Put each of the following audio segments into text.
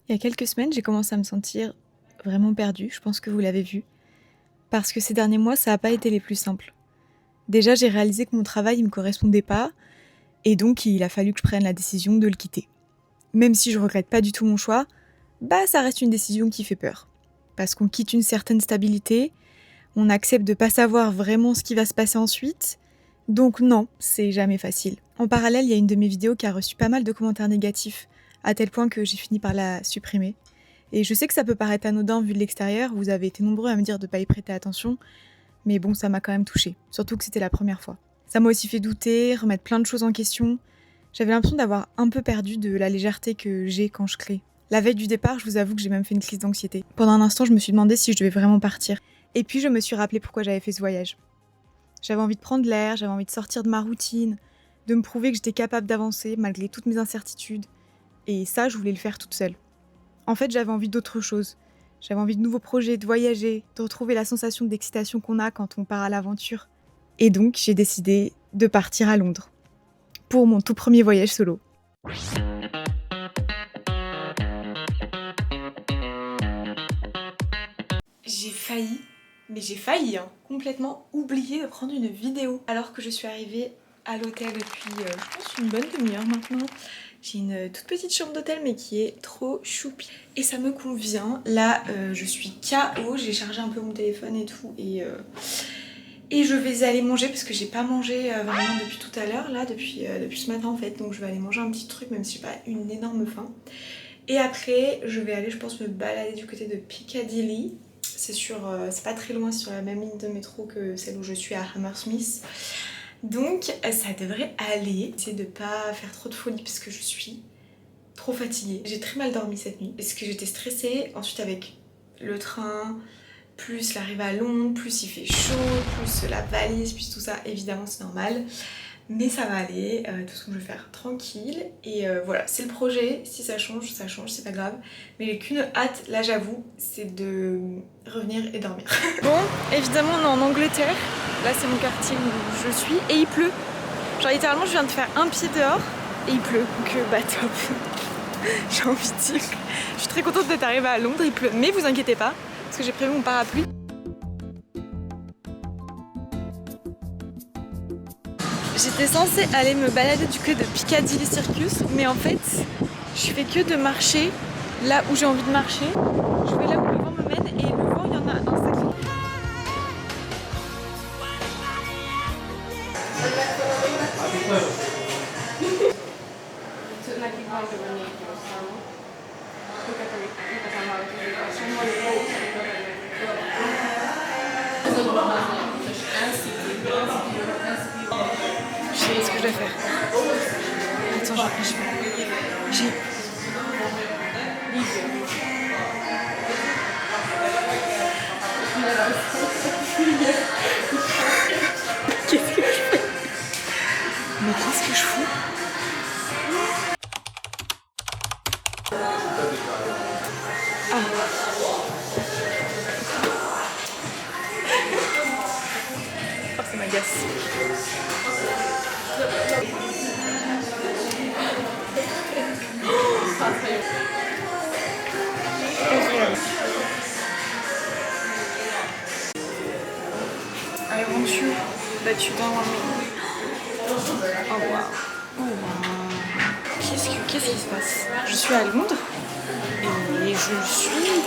Il y a quelques semaines, j'ai commencé à me sentir vraiment perdue, je pense que vous l'avez vu, parce que ces derniers mois, ça n'a pas été les plus simples. Déjà, j'ai réalisé que mon travail ne me correspondait pas, et donc il a fallu que je prenne la décision de le quitter. Même si je regrette pas du tout mon choix, ça reste une décision qui fait peur. Parce qu'on quitte une certaine stabilité, on accepte de pas savoir vraiment ce qui va se passer ensuite, donc non, c'est jamais facile. En parallèle, il y a une de mes vidéos qui a reçu pas mal de commentaires négatifs, à tel point que j'ai fini par la supprimer. Et je sais que ça peut paraître anodin vu de l'extérieur, vous avez été nombreux à me dire de pas y prêter attention, mais bon, ça m'a quand même touchée, surtout que c'était la première fois. Ça m'a aussi fait douter, remettre plein de choses en question. J'avais l'impression d'avoir un peu perdu de la légèreté que j'ai quand je crée. La veille du départ, je vous avoue que j'ai même fait une crise d'anxiété. Pendant un instant, je me suis demandé si je devais vraiment partir. Et puis je me suis rappelé pourquoi j'avais fait ce voyage. J'avais envie de prendre l'air, j'avais envie de sortir de ma routine, de me prouver que j'étais capable d'avancer malgré toutes mes incertitudes. Et ça, je voulais le faire toute seule. En fait, j'avais envie d'autre chose. J'avais envie de nouveaux projets, de voyager, de retrouver la sensation d'excitation qu'on a quand on part à l'aventure. Et donc, j'ai décidé de partir à Londres pour mon tout premier voyage solo. J'ai failli complètement oublier de prendre une vidéo alors que je suis arrivée à l'hôtel depuis, je pense, une bonne demi-heure maintenant. J'ai une toute petite chambre d'hôtel mais qui est trop choupi et ça me convient. Là, je suis KO, j'ai chargé un peu mon téléphone et tout et je vais aller manger parce que j'ai pas mangé vraiment depuis tout à l'heure, là, depuis ce matin en fait. Donc je vais aller manger un petit truc même si j'ai pas une énorme faim. Et après, je vais aller, je pense, me balader du côté de Piccadilly. C'est pas très loin, sur la même ligne de métro que celle où je suis à Hammersmith. Donc ça devrait aller. J'essaie de pas faire trop de folie parce que je suis trop fatiguée. J'ai très mal dormi cette nuit parce que j'étais stressée. Ensuite avec le train, plus l'arrivée à Londres, plus il fait chaud, plus la valise, plus tout ça, évidemment c'est normal. Mais ça va aller, de toute façon je vais faire tranquille et voilà, c'est le projet, si ça change, c'est pas grave. Mais j'ai qu'une hâte, là j'avoue, c'est de revenir et dormir. Bon, évidemment on est en Angleterre, là c'est mon quartier où je suis et il pleut. Genre littéralement je viens de faire un pied dehors et il pleut, donc top. J'ai envie de dire, je suis très contente d'être arrivée à Londres, il pleut, mais vous inquiétez pas, parce que j'ai prévu mon parapluie. J'étais censée aller me balader du côté de Piccadilly Circus, mais en fait, je fais que de marcher là où j'ai envie de marcher. Je vais là où le vent me mène et le vent, il y en a un sacré. Je sais ce que je dois faire. Attends, j'ai... Qu'est-ce que je fais? Mais qu'est-ce que je fous? Ah. Oh, ça m'agace. I want you, but you don't want me. Oh wow. Oh wow. Qu'est-ce qui se passe? Je suis à Londres et je suis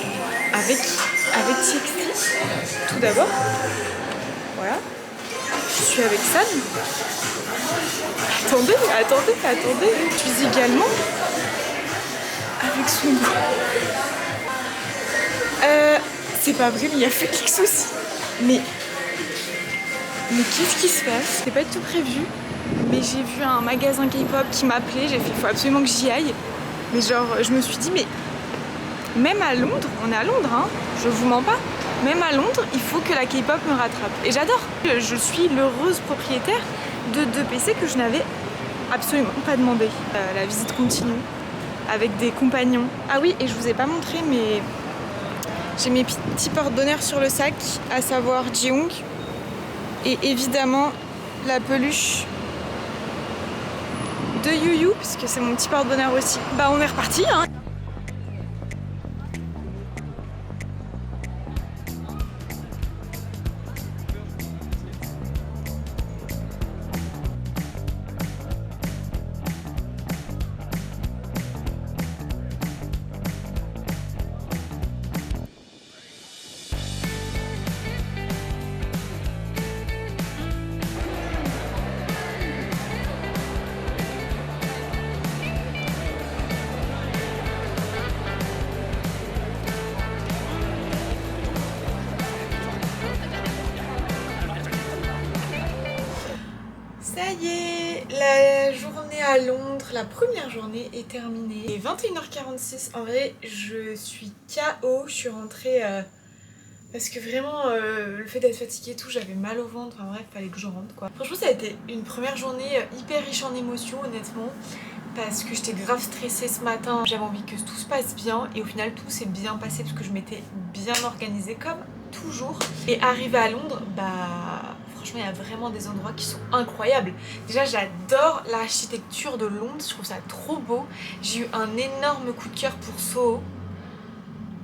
avec TXT tout d'abord. Voilà. Je suis avec Sam. Attendez. Je suis également avec Swing. C'est pas vrai, mais il y a Félix aussi. Mais qu'est-ce qui se passe? C'était pas du tout prévu. Mais j'ai vu un magasin K-pop qui m'appelait. J'ai fait, il faut absolument que j'y aille. Mais genre, je me suis dit, mais même à Londres, on est à Londres, hein, je vous mens pas. Même à Londres, il faut que la K-pop me rattrape. Et j'adore. Je suis l'heureuse propriétaire de 2 PC que je n'avais absolument pas demandé. La visite continue avec des compagnons. Ah oui, et je vous ai pas montré, mais j'ai mes petits porte-bonheur sur le sac, à savoir Jeong et évidemment la peluche de Yu Yu, parce que c'est mon petit porte-bonheur aussi. Bah on est reparti, hein. journée à Londres, la première journée est terminée. Il est 21h46, en vrai je suis KO, je suis rentrée parce que vraiment le fait d'être fatiguée et tout, j'avais mal au ventre, enfin bref, fallait que je rentre quoi. Franchement ça a été une première journée hyper riche en émotions honnêtement, parce que j'étais grave stressée ce matin, j'avais envie que tout se passe bien et au final tout s'est bien passé parce que je m'étais bien organisée comme toujours. Et arrivée à Londres, bah franchement il y a vraiment des endroits qui sont incroyables. Déjà j'adore l'architecture de Londres, je trouve ça trop beau. J'ai eu un énorme coup de cœur pour Soho.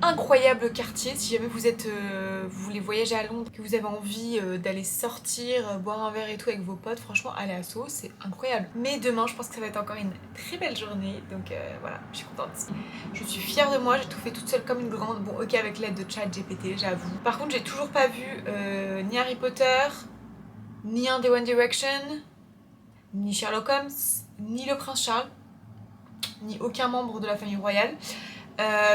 Incroyable quartier, si jamais vous voulez voyager à Londres, que vous avez envie d'aller sortir, boire un verre et tout avec vos potes, franchement aller à Soho c'est incroyable. Mais demain je pense que ça va être encore une très belle journée, donc voilà, je suis contente. Je suis fière de moi, j'ai tout fait toute seule comme une grande, bon ok avec l'aide de ChatGPT j'avoue. Par contre j'ai toujours pas vu ni Harry Potter, ni un des One Direction, ni Sherlock Holmes, ni le Prince Charles, ni aucun membre de la famille royale.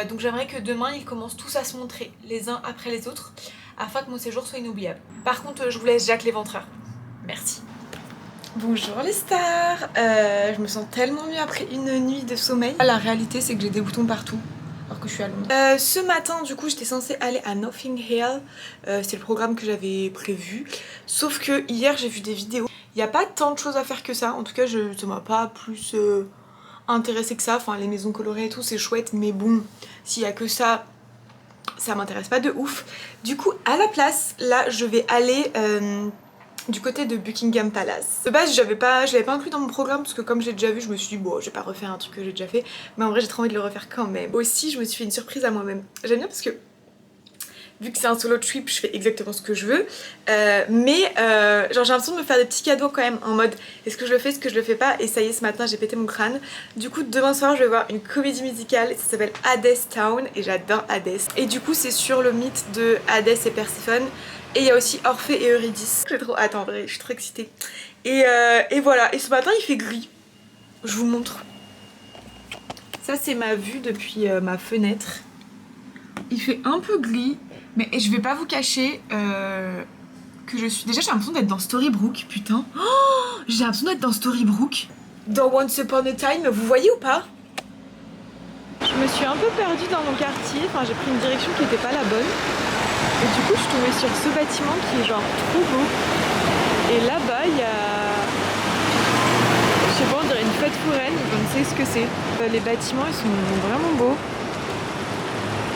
Donc j'aimerais que demain ils commencent tous à se montrer les uns après les autres afin que mon séjour soit inoubliable. Par contre je vous laisse Jack l'Éventreur. Merci. Bonjour les stars, je me sens tellement mieux après une nuit de sommeil. La réalité c'est que j'ai des boutons partout alors que je suis à Londres. Ce matin du coup j'étais censée aller à Notting Hill, c'est le programme que j'avais prévu. Sauf que hier j'ai vu des vidéos, il n'y a pas tant de choses à faire que ça, en tout cas ça m'a pas plus... intéressée que ça, enfin les maisons colorées et tout c'est chouette mais bon s'il y a que ça m'intéresse pas de ouf. Du coup à la place là je vais aller du côté de Buckingham Palace. De base je l'avais pas inclus dans mon programme parce que comme j'ai déjà vu je me suis dit bon je vais pas refaire un truc que j'ai déjà fait, mais en vrai j'ai trop envie de le refaire quand même. Aussi je me suis fait une surprise à moi-même. J'aime bien parce que vu que c'est un solo trip, je fais exactement ce que je veux. Genre j'ai l'impression de me faire des petits cadeaux quand même, en mode est-ce que je le fais, est-ce que je le fais pas. Et ça y est, ce matin j'ai pété mon crâne. Du coup demain soir je vais voir une comédie musicale, ça s'appelle Hades Town et j'adore Hades. Et du coup c'est sur le mythe de Hades et Perséphone. Et il y a aussi Orphée et Eurydice. J'ai trop hâte en vrai, je suis trop excitée. Et voilà, et ce matin il fait gris. Je vous montre. Ça c'est ma vue depuis ma fenêtre. Il fait un peu gris. Mais je vais pas vous cacher que je suis... Déjà j'ai l'impression d'être dans Storybrooke, putain. Oh, j'ai l'impression d'être dans Storybrooke. Dans Once Upon a Time, vous voyez ou pas? Je me suis un peu perdue dans mon quartier, enfin j'ai pris une direction qui était pas la bonne. Et du coup je suis tombée sur ce bâtiment qui est genre trop beau. Et là-bas il y a... Je sais pas, on dirait une fête foraine, je ne sais ce que c'est. Les bâtiments ils sont vraiment beaux.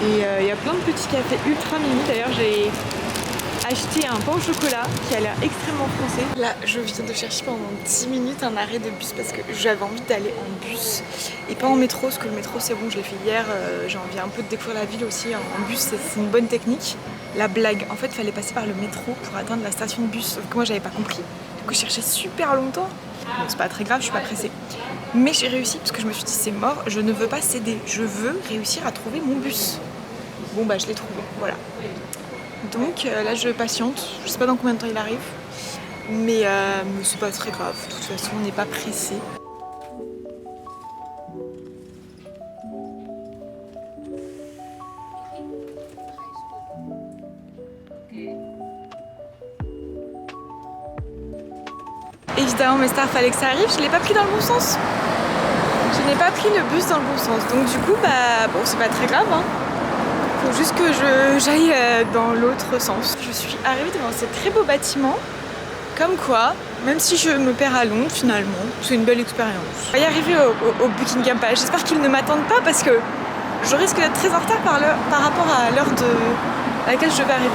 Et il y a plein de petits cafés ultra mimi. D'ailleurs j'ai acheté un pain au chocolat qui a l'air extrêmement français. Là je viens de chercher pendant 10 minutes un arrêt de bus parce que j'avais envie d'aller en bus et pas en métro, parce que le métro c'est bon, je l'ai fait hier. J'ai envie un peu de découvrir la ville aussi. En bus c'est une bonne technique. La blague, en fait il fallait passer par le métro pour atteindre la station de bus, sauf que moi j'avais pas compris. Du coup je cherchais super longtemps. Bon c'est pas très grave, je suis pas pressée. Mais j'ai réussi parce que je me suis dit c'est mort, je ne veux pas céder, je veux réussir à trouver mon bus. Bon bah je l'ai trouvé, voilà. Donc là je patiente, je sais pas dans combien de temps il arrive, mais c'est pas très grave, de toute façon on n'est pas pressé. Évidemment mes stars, fallait que ça arrive, je l'ai pas pris dans le bon sens. Je n'ai pas pris le bus dans le bon sens, donc du coup bah bon c'est pas très grave hein. Faut juste que j'aille dans l'autre sens. Je suis arrivée devant ces très beaux bâtiments, comme quoi, même si je me perds à Londres finalement, c'est une belle expérience. On va y arriver au Buckingham Palace, j'espère qu'ils ne m'attendent pas parce que je risque d'être très en retard par rapport à l'heure à laquelle je devais arriver.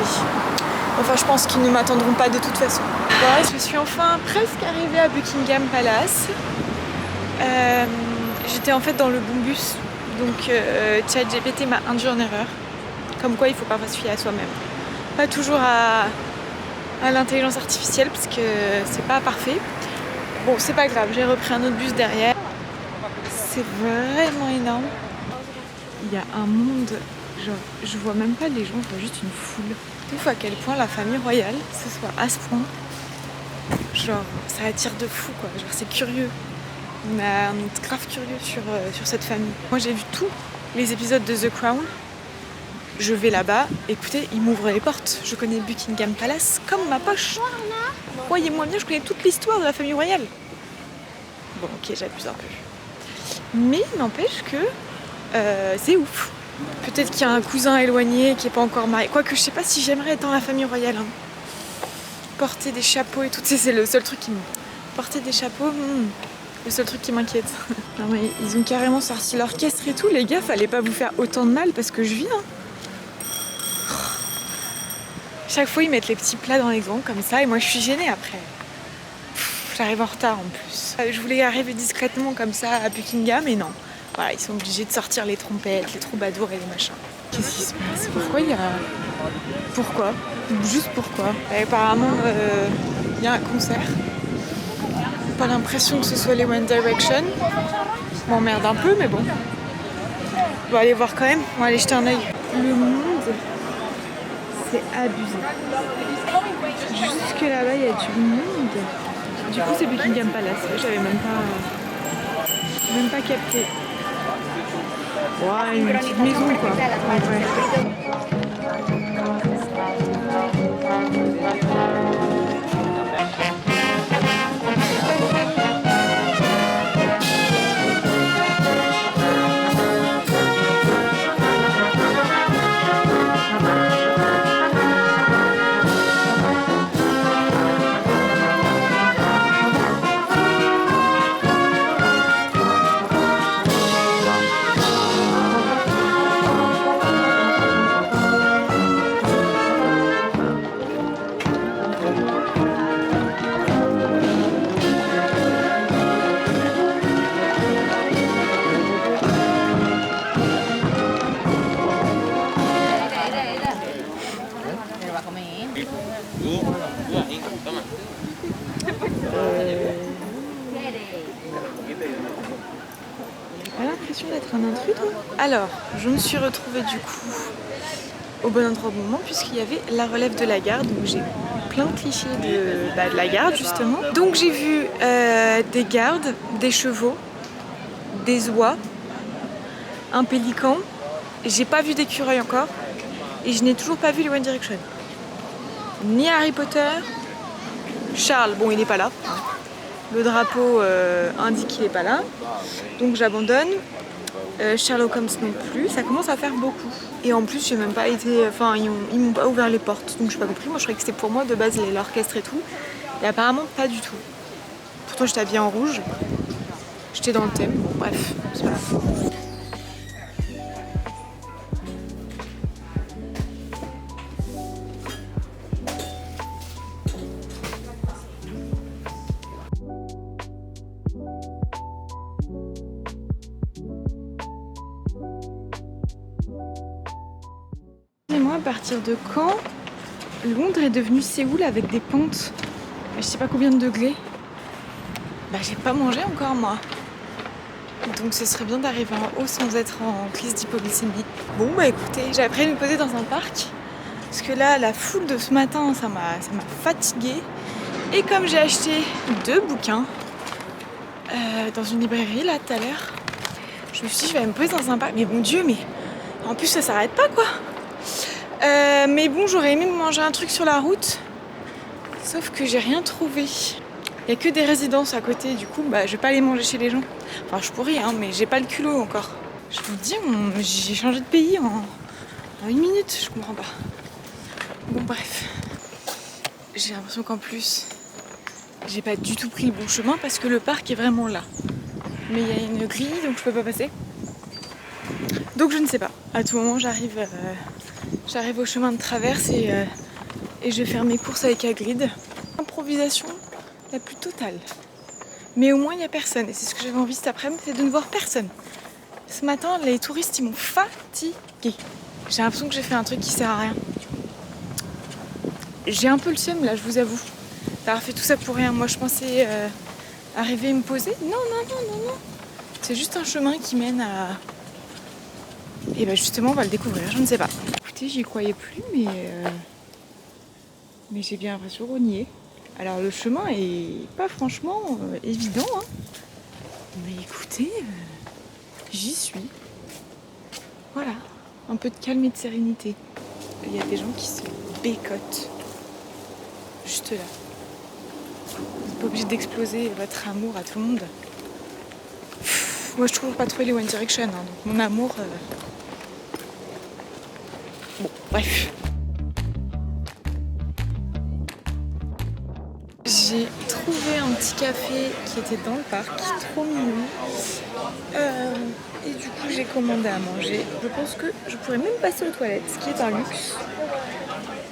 Enfin je pense qu'ils ne m'attendront pas de toute façon. Voilà, je suis enfin presque arrivée à Buckingham Palace. J'étais en fait dans le bon bus, donc ChatGPT m'a induit en erreur. Comme quoi il faut parfois se fier à soi-même. Pas toujours à l'intelligence artificielle parce que c'est pas parfait. Bon c'est pas grave, j'ai repris un autre bus derrière. C'est vraiment énorme. Il y a un monde, genre je vois même pas les gens, je vois juste une foule. Ouf à quel point la famille royale, ce soit à ce point. Genre ça attire de fou quoi, genre c'est curieux. On est grave curieux sur cette famille. Moi j'ai vu tous les épisodes de The Crown. Je vais là-bas, écoutez, ils m'ouvrent les portes. Je connais Buckingham Palace comme ma poche. Croyez-moi bien, je connais toute l'histoire de la famille royale. Bon ok, j'abuse un peu. Mais n'empêche que c'est ouf. Peut-être qu'il y a un cousin éloigné qui n'est pas encore marié. Quoique je sais pas si j'aimerais être dans la famille royale. Hein. Porter des chapeaux et tout, c'est le seul truc qui me... Porter des chapeaux, le seul truc qui m'inquiète. Non mais ils ont carrément sorti l'orchestre et tout. Les gars, fallait pas vous faire autant de mal parce que je viens. Chaque fois ils mettent les petits plats dans les grands comme ça et moi je suis gênée après. J'arrive en retard en plus. Je voulais arriver discrètement comme ça à Buckingham mais non. Voilà, ils sont obligés de sortir les trompettes, les troubadours et les machins. Qu'est-ce qui se passe? Pourquoi il y a... Pourquoi? Juste pourquoi? Et apparemment, il y a un concert. Pas l'impression que ce soit les One Direction. Je m'emmerde un peu, mais bon. On va aller voir quand même. On va aller jeter un œil. Le monde, c'est abusé. Jusque là-bas, il y a du monde. Du coup, c'est Buckingham Palace. J'avais même pas capté. Ouais, une petite maison quoi. Ouais. T'as l'impression d'être un intrus toi? Alors, je me suis retrouvée du coup au bon endroit au bon moment puisqu'il y avait la relève de la garde où j'ai plein de clichés de la garde justement. Donc j'ai vu des gardes, des chevaux, des oies, un pélican. J'ai pas vu d'écureuil encore et je n'ai toujours pas vu les One Direction. Ni Harry Potter. Charles, bon il n'est pas là. Le drapeau indique qu'il n'est pas là. Donc j'abandonne. Sherlock Holmes non plus. Ça commence à faire beaucoup. Et en plus j'ai même pas été... Enfin ils m'ont pas ouvert les portes. Donc j'ai pas compris. Moi je croyais que c'était pour moi de base l'orchestre et tout. Et apparemment pas du tout. Pourtant j'étais habillée en rouge. J'étais dans le thème. Bon bref, c'est pas grave. Moi, à partir de quand Londres est devenu Séoul avec des pentes, je sais pas combien de degrés. Bah j'ai pas mangé encore moi. Donc ce serait bien d'arriver en haut sans être en crise d'hypoglycémie. Bon bah écoutez, j'ai appris à me poser dans un parc. Parce que là, la foule de ce matin, ça m'a fatiguée. Et comme j'ai acheté 2 bouquins dans une librairie là tout à l'heure, je me suis dit je vais me poser dans un parc. Mais bon Dieu, mais en plus ça s'arrête pas quoi. Mais bon, j'aurais aimé manger un truc sur la route, sauf que j'ai rien trouvé. Il y a que des résidences à côté, du coup, bah, je vais pas aller manger chez les gens. Enfin, je pourrais, hein, mais j'ai pas le culot encore. Je vous dis, j'ai changé de pays en 1 minute, je comprends pas. Bon, bref. J'ai l'impression qu'en plus, j'ai pas du tout pris le bon chemin parce que le parc est vraiment là. Mais il y a une grille, donc je peux pas passer. Donc je ne sais pas. À tout moment, j'arrive au chemin de traverse et je vais faire mes courses avec Hagrid. Improvisation la plus totale. Mais au moins, il n'y a personne. Et c'est ce que j'avais envie cet après-midi, c'est de ne voir personne. Ce matin, les touristes, ils m'ont fatiguée. J'ai l'impression que j'ai fait un truc qui sert à rien. J'ai un peu le seum, là, je vous avoue, d'avoir fait tout ça pour rien. Moi, je pensais arriver et me poser. Non. C'est juste un chemin qui mène à... Et ben justement, on va le découvrir, je ne sais pas. Écoutez, j'y croyais plus, mais j'ai bien l'impression qu'on y est. Alors le chemin est pas franchement évident, hein. Mais écoutez, j'y suis. Voilà, un peu de calme et de sérénité. Il y a des gens qui se bécotent. Juste là. Vous n'êtes pas obligé d'exploser votre amour à tout le monde. Moi je trouve pas trop les One Direction, hein, donc mon amour... Bon, bref. J'ai trouvé un petit café qui était dans le parc, trop mignon. Et du coup j'ai commandé à manger. Je pense que je pourrais même passer aux toilettes, ce qui est un luxe.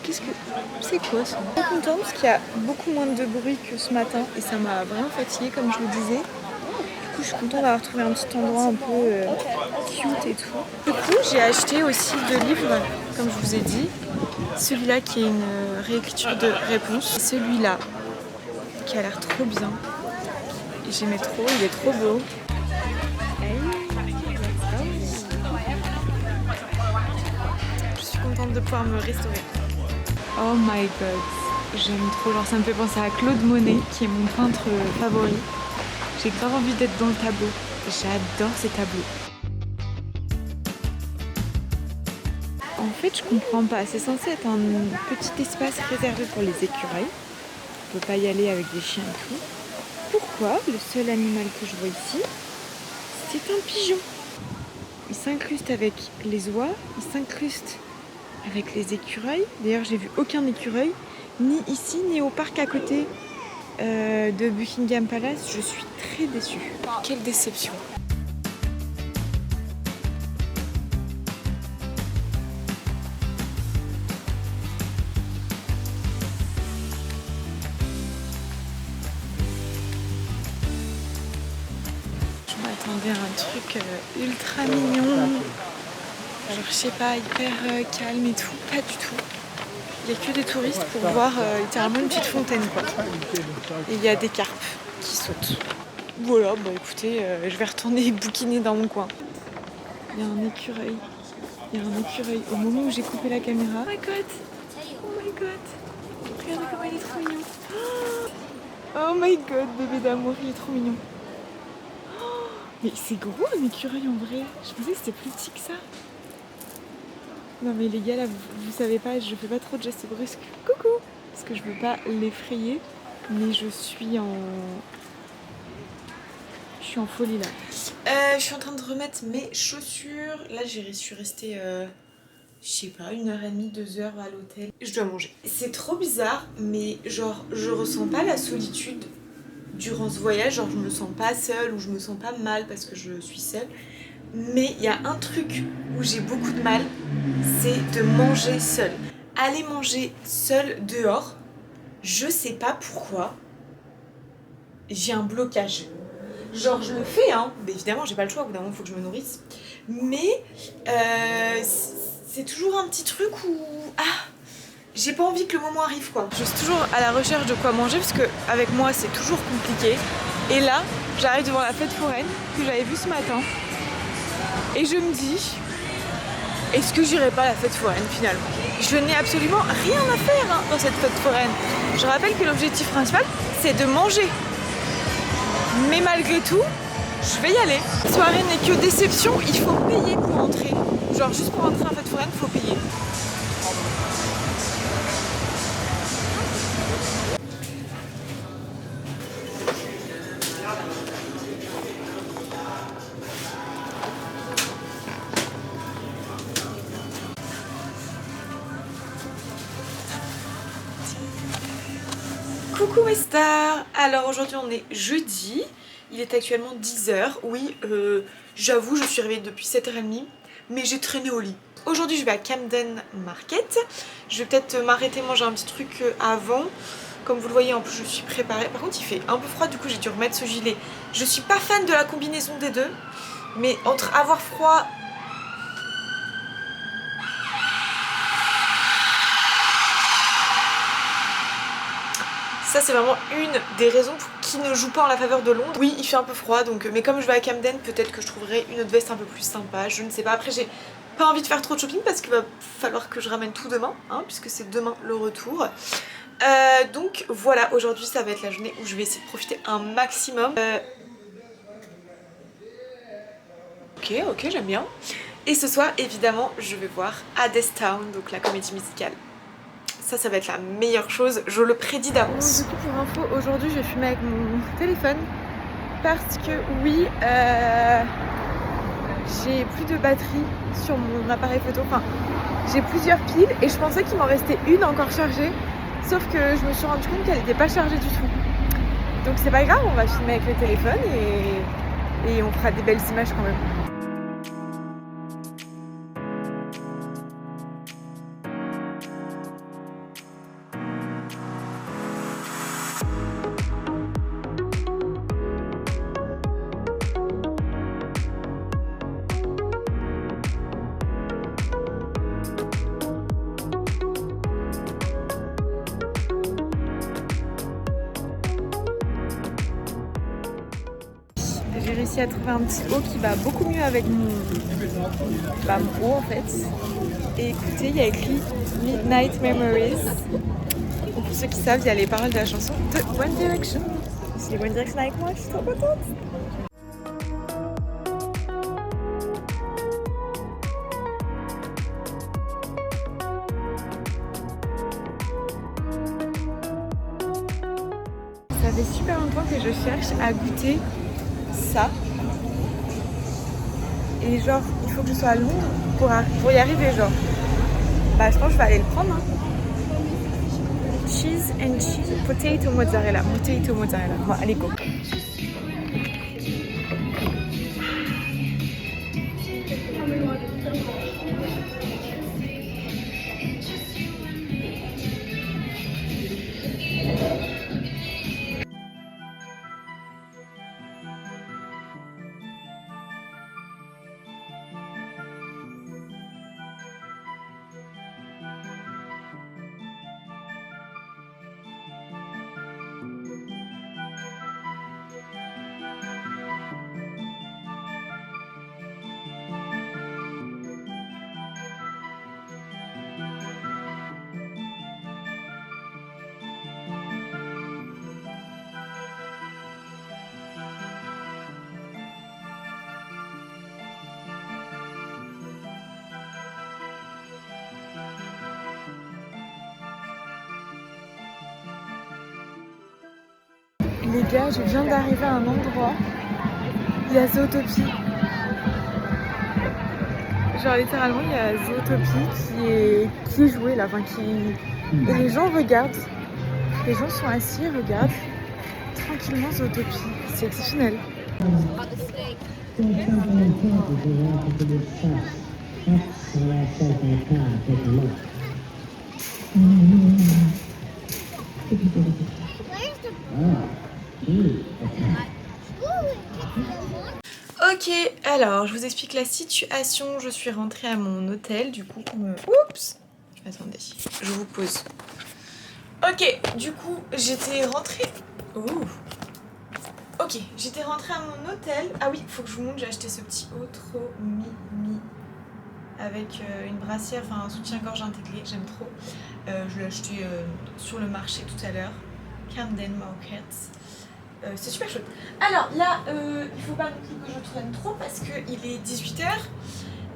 Qu'est-ce que... C'est quoi ça? Je suis contente parce qu'il y a beaucoup moins de bruit que ce matin et ça m'a vraiment fatiguée comme je le disais. Du coup je suis contente d'avoir trouvé un petit endroit un peu cute et tout. Du coup j'ai acheté aussi 2 livres, comme je vous ai dit. Celui-là qui est une réécriture de réponse. Et celui-là qui a l'air trop bien. Et j'aimais trop, il est trop beau. Je suis contente de pouvoir me restaurer. Oh my god, j'aime trop, genre ça me fait penser à Claude Monet qui est mon peintre favori. J'ai grave envie d'être dans le tableau, j'adore ces tableaux. En fait je comprends pas, c'est censé être un petit espace réservé pour les écureuils. On peut pas y aller avec des chiens et tout. Pourquoi le seul animal que je vois ici, c'est un pigeon? Il s'incruste avec les oies, il s'incruste avec les écureuils. D'ailleurs j'ai vu aucun écureuil, ni ici ni au parc à côté de Buckingham Palace. Je suis très déçue. Quelle déception. Je m'attendais à un truc ultra mignon. Genre je sais pas, hyper calme et tout, pas du tout. Il n'y a que des touristes pour voir littéralement une petite fontaine quoi. Et il y a des carpes qui sautent. Voilà, bah écoutez, je vais retourner bouquiner dans mon coin. Il y a un écureuil. Il y a un écureuil. Au moment où j'ai coupé la caméra. Oh my god! Oh my god! Regardez comment il est trop mignon. Oh my god, bébé d'amour, il est trop mignon. Mais c'est gros un écureuil en vrai. Je pensais que c'était plus petit que ça. Non mais les gars là, vous savez pas, je fais pas trop de gestes brusques. Coucou! Parce que je veux pas l'effrayer. Mais je suis en folie là. Je suis en train de remettre mes chaussures. Là je suis restée, je sais pas, 1h30, 2h à l'hôtel. Je dois manger. C'est trop bizarre, mais genre je ressens pas la solitude durant ce voyage. Genre je me sens pas seule ou je me sens pas mal parce que je suis seule. Mais il y a un truc où j'ai beaucoup de mal, c'est de manger seule. Aller manger seule dehors, je sais pas pourquoi, j'ai un blocage. Genre je le fais, hein, mais évidemment j'ai pas le choix, au bout d'un moment il faut que je me nourrisse. Mais c'est toujours un petit truc où... j'ai pas envie que le moment arrive quoi. Je suis toujours à la recherche de quoi manger parce que avec moi c'est toujours compliqué. Et là, j'arrive devant la fête foraine que j'avais vue ce matin. Et je me dis, est-ce que j'irai pas à la fête foraine finalement? Je n'ai absolument rien à faire dans cette fête foraine. Je rappelle que l'objectif principal, c'est de manger. Mais malgré tout, je vais y aller. La soirée n'est que déception, il faut payer pour entrer. Genre juste pour entrer à la fête foraine, il faut payer. Coucou mes stars. Alors aujourd'hui on est jeudi, il est actuellement 10h. Oui, j'avoue je suis réveillée depuis 7h30, mais j'ai traîné au lit. Aujourd'hui je vais à Camden Market. Je vais peut-être m'arrêter manger un petit truc avant. Comme vous le voyez en plus je suis préparée. Par contre il fait un peu froid, du coup j'ai dû remettre ce gilet. Je suis pas fan de la combinaison des deux, mais entre avoir froid... Ça c'est vraiment une des raisons qui ne joue pas en la faveur de Londres. Oui il fait un peu froid donc, mais comme je vais à Camden peut-être que je trouverai une autre veste un peu plus sympa, je ne sais pas. Après j'ai pas envie de faire trop de shopping parce qu'il va falloir que je ramène tout demain hein, puisque c'est demain le retour. Donc voilà, aujourd'hui ça va être la journée où je vais essayer de profiter un maximum. Ok j'aime bien. Et ce soir évidemment je vais voir Hadestown, donc la comédie musicale. Ça va être la meilleure chose, je le prédis d'avance. Du coup pour info, aujourd'hui je vais filmer avec mon téléphone parce que oui, j'ai plus de batterie sur mon appareil photo. Enfin, j'ai plusieurs piles et je pensais qu'il m'en restait une encore chargée. Sauf que je me suis rendu compte qu'elle n'était pas chargée du tout. Donc c'est pas grave, on va filmer avec le téléphone et on fera des belles images quand même. J'ai réussi à trouver un petit haut qui va beaucoup mieux avec mon haut en fait. Et écoutez, il y a écrit Midnight Memories. Pour ceux qui savent, il y a les paroles de la chanson de One Direction. Si One Direction avec moi, je suis trop contente. Ça fait super longtemps que je cherche à goûter ça. Et genre, il faut que je sois à Londres pour y arriver, genre. Bah, je pense que je vais aller le prendre. Hein. Cheese and cheese, potato mozzarella. Potato mozzarella. Bon, allez, go. Les gars, je viens d'arriver à un endroit. Il y a Zootopie. Genre littéralement, il y a Zootopie qui est joué là. Enfin, et les gens regardent. Les gens sont assis et regardent tranquillement Zootopie. C'est exceptionnel. Ok, alors je vous explique la situation. Je suis rentrée à mon hôtel, du coup, Oups! Attendez, je vous pose. Ok, du coup, j'étais rentrée... Ouh. Ok, j'étais rentrée à mon hôtel. Ah oui, faut que je vous montre, j'ai acheté ce petit haut trop mimi. Avec une brassière, enfin un soutien-gorge intégré, j'aime trop. Je l'ai acheté sur le marché tout à l'heure. Camden Market. C'est super chouette. Alors là, il faut pas non plus que je traîne trop parce qu'il est 18h.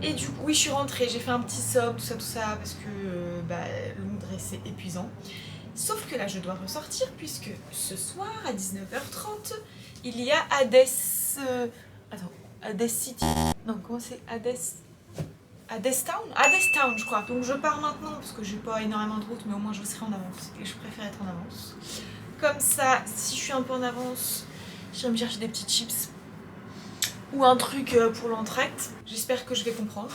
Et du coup, oui, je suis rentrée, j'ai fait un petit somme, tout ça, parce que Londres c'est épuisant. Sauf que là, je dois ressortir puisque ce soir à 19h30, il y a Hades City. Non, comment c'est Hades Town, je crois. Donc je pars maintenant parce que j'ai pas énormément de route, mais au moins je serai en avance. Et je préfère être en avance. Comme ça, si je suis un peu en avance, j'irai me chercher des petits chips ou un truc pour l'entracte. J'espère que je vais comprendre.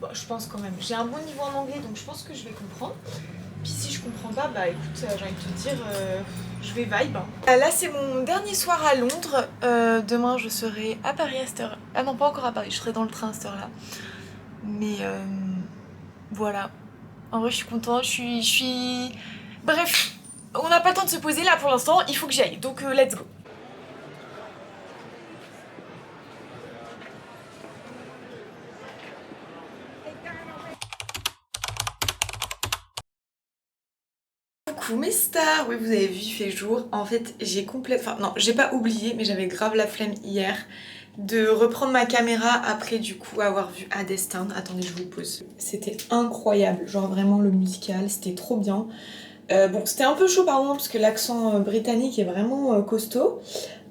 Bon, je pense quand même. J'ai un bon niveau en anglais, donc je pense que je vais comprendre. Puis si je comprends pas, bah écoute, j'ai envie de te dire, je vais vibe. Là, c'est mon dernier soir à Londres. Demain, je serai à Paris à cette heure. Ah non, pas encore à Paris, je serai dans le train à cette heure-là. Mais voilà. En vrai, je suis contente, je suis... Bref, on n'a pas le temps de se poser là pour l'instant, il faut que j'y aille. Donc, let's go. Coucou mes stars, oui vous avez vu, il fait jour. En fait j'ai complètement... Enfin non, j'ai pas oublié, mais j'avais grave la flemme hier de reprendre ma caméra après du coup avoir vu Hades Town. Attendez, je vous pose. C'était incroyable, genre vraiment le musical, c'était trop bien. Bon, c'était un peu chaud par moment parce que l'accent britannique est vraiment costaud.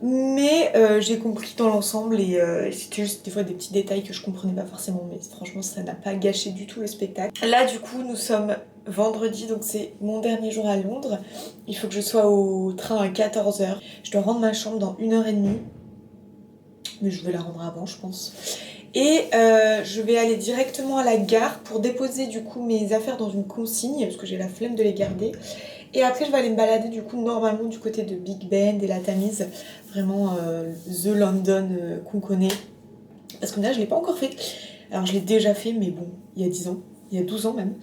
Mais j'ai compris dans l'ensemble et c'était juste des fois des petits détails que je comprenais pas forcément, mais franchement ça n'a pas gâché du tout le spectacle. Là du coup nous sommes vendredi, donc c'est mon dernier jour à Londres. Il faut que je sois au train à 14h. Je dois rendre ma chambre dans 1h30, mais je vais la rendre avant je pense. Et je vais aller directement à la gare pour déposer du coup mes affaires dans une consigne parce que j'ai la flemme de les garder. Et après je vais aller me balader du coup normalement du côté de Big Ben et la Tamise, vraiment The London qu'on connaît. Parce que là je l'ai pas encore fait, alors je l'ai déjà fait mais bon, il y a 10 ans, il y a 12 ans même.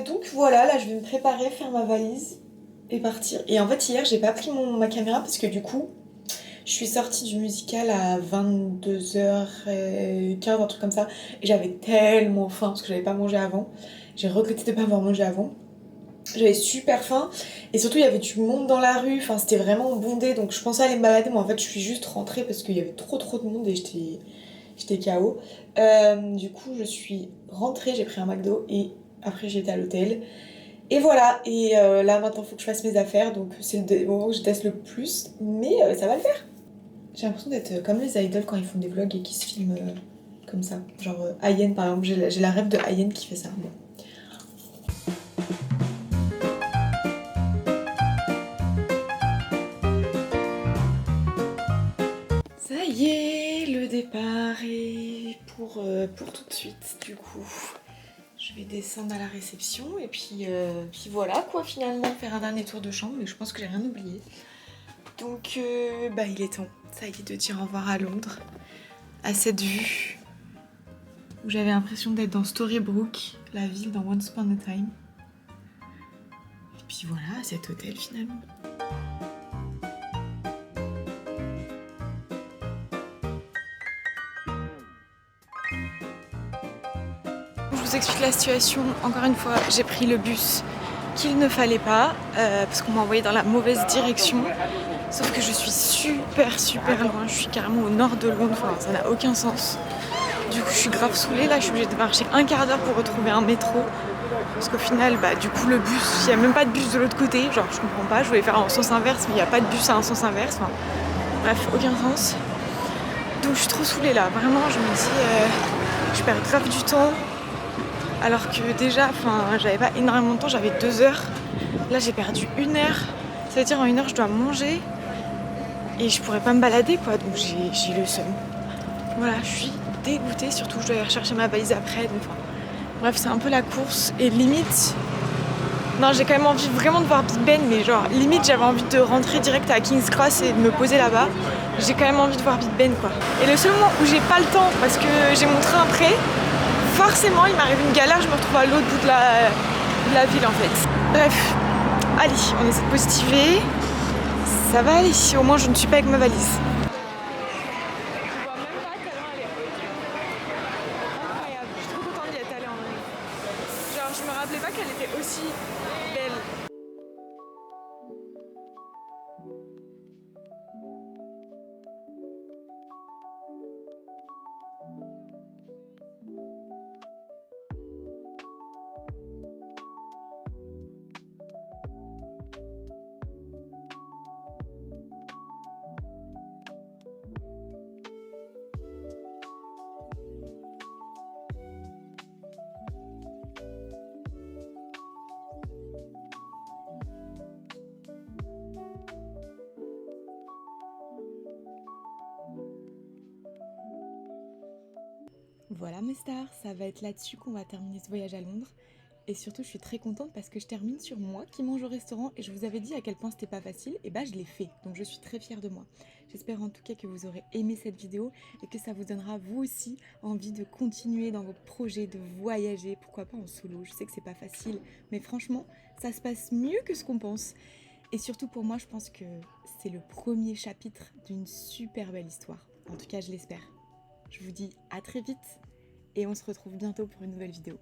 Donc voilà, là je vais me préparer, faire ma valise et partir. Et en fait hier j'ai pas pris ma caméra parce que du coup je suis sortie du musical à 22h15, un truc comme ça. Et j'avais tellement faim parce que j'avais pas mangé avant. J'ai regretté de pas avoir mangé avant. J'avais super faim. Et surtout, il y avait du monde dans la rue. Enfin, c'était vraiment bondé. Donc, je pensais aller me balader. Mais en fait, je suis juste rentrée parce qu'il y avait trop de monde et j'étais KO. Du coup, je suis rentrée. J'ai pris un McDo. Et après, j'étais à l'hôtel. Et voilà. Et là, maintenant, il faut que je fasse mes affaires. Donc, c'est le moment où je teste le plus. Mais ça va le faire. J'ai l'impression d'être comme les idoles quand ils font des vlogs et qui se filment comme ça. Genre Ayen par exemple, j'ai la rêve de Ayen qui fait ça. Bon. Ça y est, le départ est pour tout de suite du coup. Je vais descendre à la réception et puis voilà quoi finalement, faire un dernier tour de chambre mais je pense que j'ai rien oublié. Donc il est temps, ça y est, de dire au revoir à Londres, à cette vue où j'avais l'impression d'être dans Storybrooke, la ville dans Once Upon a Time. Et puis voilà, cet hôtel finalement. Je vous explique la situation. Encore une fois, j'ai pris le bus qu'il ne fallait pas parce qu'on m'a envoyé dans la mauvaise direction. Sauf que je suis super loin. Je suis carrément au nord de Londres. Enfin, ça n'a aucun sens. Du coup, je suis grave saoulée. Là, je suis obligée de marcher un quart d'heure pour retrouver un métro. Parce qu'au final, du coup, le bus, il n'y a même pas de bus de l'autre côté. Genre, je comprends pas. Je voulais faire en sens inverse, mais il n'y a pas de bus à un sens inverse. Enfin, bref, aucun sens. Donc, je suis trop saoulée là. Vraiment, je me dis, je perds grave du temps. Alors que déjà, j'avais pas énormément de temps, j'avais 2 heures. Là, j'ai perdu 1 heure. Ça veut dire en 1 heure, je dois manger. Et je pourrais pas me balader, quoi. Donc j'ai le seum. Voilà, je suis dégoûtée. Surtout, je dois aller rechercher ma valise après. Donc, bref, c'est un peu la course. Et limite... Non, j'ai quand même envie vraiment de voir Big Ben. Mais genre, limite, j'avais envie de rentrer direct à King's Cross et de me poser là-bas. J'ai quand même envie de voir Big Ben, quoi. Et le seul moment où j'ai pas le temps, parce que j'ai mon train après... Forcément, il m'arrive une galère, je me retrouve à l'autre bout de la ville en fait. Bref, allez, on essaie de positiver. Ça va aller, au moins je ne suis pas avec ma valise. Incroyable, je suis trop contente d'y être allée en vrai. Genre, je me rappelais pas qu'elle était aussi belle. Voilà mes stars, ça va être là-dessus qu'on va terminer ce voyage à Londres. Et surtout, je suis très contente parce que je termine sur moi qui mange au restaurant et je vous avais dit à quel point c'était pas facile, et je l'ai fait. Donc je suis très fière de moi. J'espère en tout cas que vous aurez aimé cette vidéo et que ça vous donnera vous aussi envie de continuer dans vos projets, de voyager, pourquoi pas en solo. Je sais que c'est pas facile, mais franchement, ça se passe mieux que ce qu'on pense. Et surtout pour moi, je pense que c'est le premier chapitre d'une super belle histoire. En tout cas, je l'espère. Je vous dis à très vite et on se retrouve bientôt pour une nouvelle vidéo.